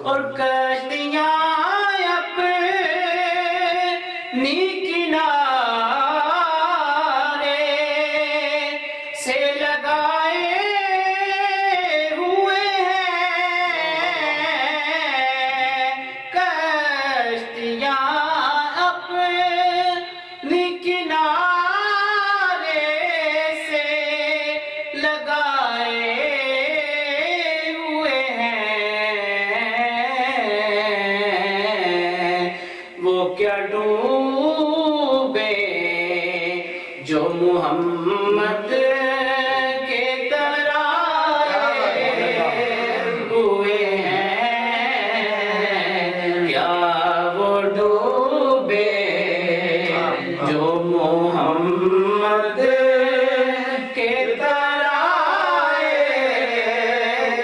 اور کشتیاں اپنی کنارے سے لگائے ہوئے ہیں، کشتیاں اپنی کنارے سے لگائے ہوئے ہیں، وہ کیا ڈوبے جو محمد کے ترائے ہوئے ہیں، کیا وہ ڈوبے جو محمد کے ترائے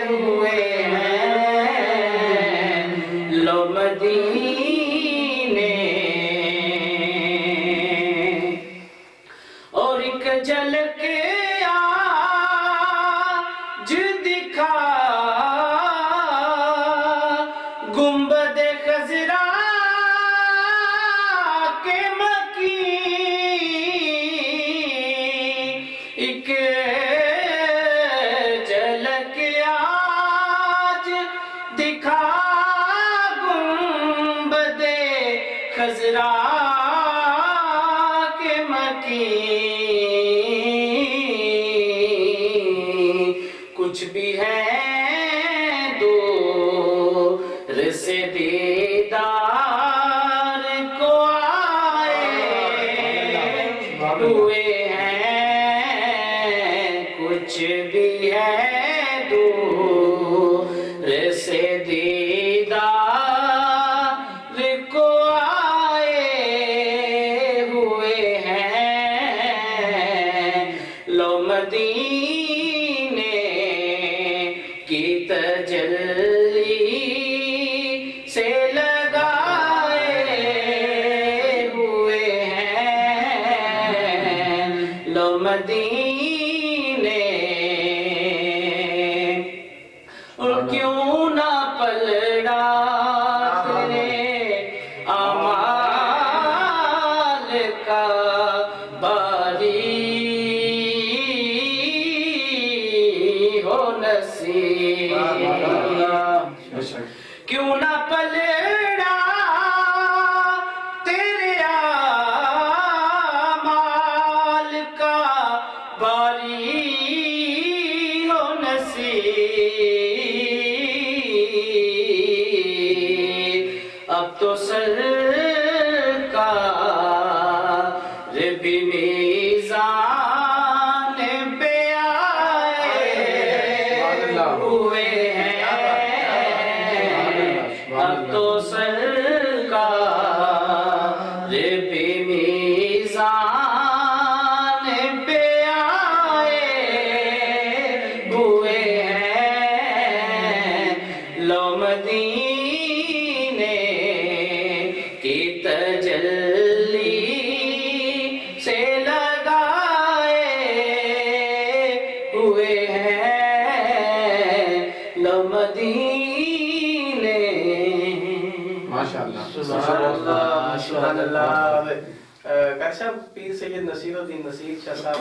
ہوئے ہیں، لو مدینے اور ایک جھلک آج دکھا گنبد خضرا کے مکین، ایک جھلک آج دکھا گنبد خضرا کے مکین، کچھ بھی ہے دور سے دیدار کو آئے ہوئے ہیں، کچھ بھی ہے دور سے دیدار کو آئے ہوئے ہیں، لو مدینے کی تجلی سے لگائے ہوئے ہیں، لو مدینے اور کیوں نہ پلڑا تیرے اعمال کا باری ہو نصیب، کیوں نہ پلڑا تیرے اعمال کا باری ہو نصیب، اب تو سرکار بھی میزان پہ آئے ہوئے ہیں، اب تو سرکار بھی میزان پہ آئے ہوئے ہیں، لو مدینے کی تجلی سے لگائے ہوئے ہیں، لو مدینے۔ ماشاءاللہ سبحان اللہ سبحان اللہ۔ قاری صاحب پیر سید نصیر الدین نصیر شاہ صاحب